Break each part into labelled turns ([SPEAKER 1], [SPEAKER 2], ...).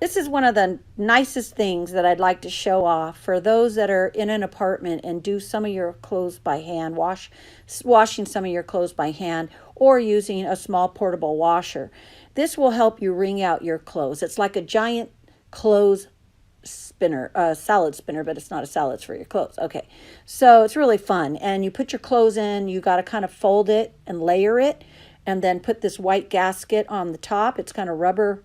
[SPEAKER 1] This is one of the nicest things that I'd like to show off for those that are in an apartment and do some of your clothes by hand, washing some of your clothes by hand, or using a small portable washer. This will help you wring out your clothes. It's like a giant clothes spinner, salad spinner, but it's not a salad, it's for your clothes. Okay, so it's really fun. And you put your clothes in, you got to kind of fold it and layer it, and then put this white gasket on the top. It's kind of rubber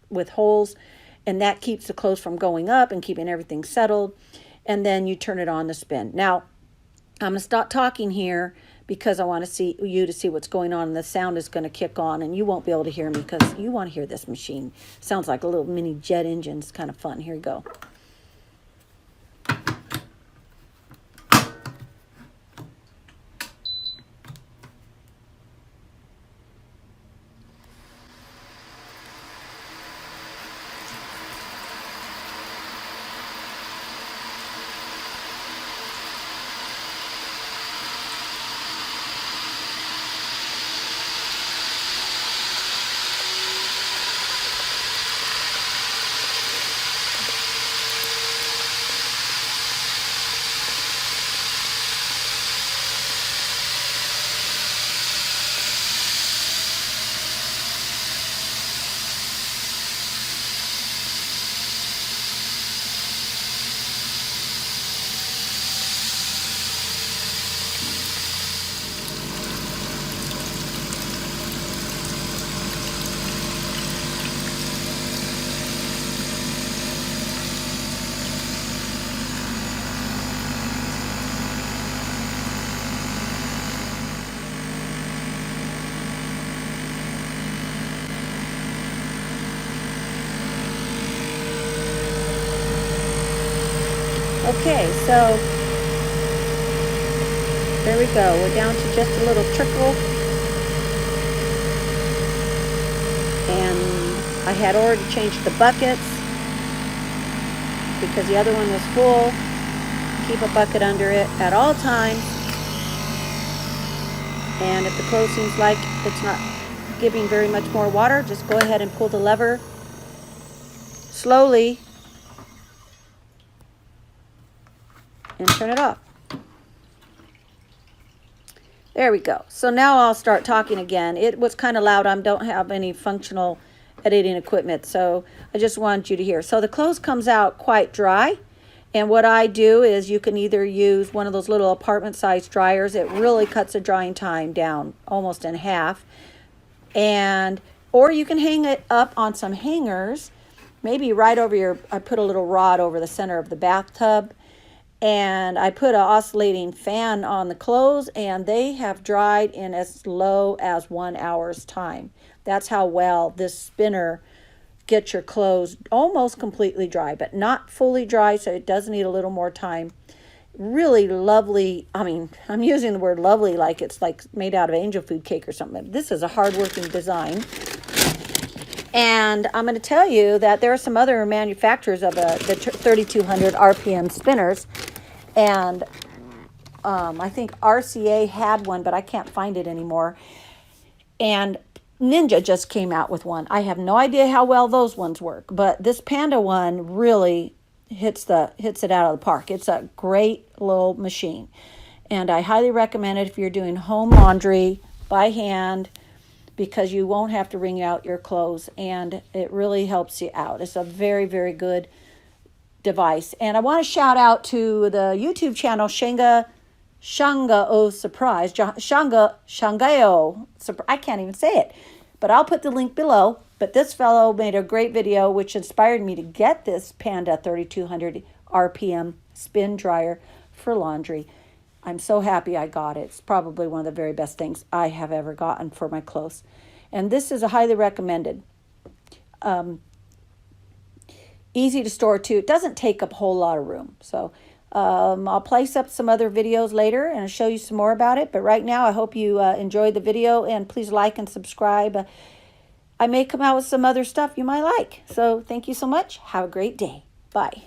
[SPEAKER 1] with holes, and that keeps the clothes from going up and keeping everything settled. And then you turn it on to spin. Now, I'm going to stop talking here because I want to see you to see what's going on, and the sound is going to kick on, and you won't be able to hear me because you want to hear this machine. Sounds like a little mini jet engine. It's kind of fun. Here you go. Okay, so there we go. We're down to just a little trickle. And I had already changed the buckets because the other one was full. Keep a bucket under it at all times. And if the clothes seems like it's not giving very much more water, just go ahead and pull the lever slowly and turn it off. There we go. So now I'll start talking again. It was kind of loud. I don't have any functional editing equipment, so I just want you to hear. So the clothes comes out quite dry, and what I do is you can either use one of those little apartment-sized dryers. It really cuts the drying time down almost in half, or you can hang it up on some hangers, maybe right over your. I put a little rod over the center of the bathtub. And I put an oscillating fan on the clothes, and they have dried in as low as 1 hour's time. That's how well this spinner gets your clothes almost completely dry, but not fully dry, so it does need a little more time. Really lovely. I mean, I'm using the word lovely like it's like made out of angel food cake or something. This is a hard-working design. And I'm going to tell you that there are some other manufacturers of the 3200 RPM spinners. And I think RCA had one, but I can't find it anymore. And Ninja just came out with one. I have no idea how well those ones work, but this Panda one really hits it out of the park. It's a great little machine. And I highly recommend it if you're doing home laundry by hand, because you won't have to wring out your clothes, and it really helps you out. It's a very, very good device. And I want to shout out to the YouTube channel Shanga O Surprise. Shangao. I can't even say it, but I'll put the link below. But this fellow made a great video which inspired me to get this Panda 3200 RPM spin dryer for laundry. I'm so happy I got it. It's probably one of the very best things I have ever gotten for my clothes. And this is a highly recommended. Easy to store too. It doesn't take up a whole lot of room. So I'll place up some other videos later and I'll show you some more about it. But right now I hope you enjoyed the video, and please like and subscribe. I may come out with some other stuff you might like. So thank you so much. Have a great day. Bye.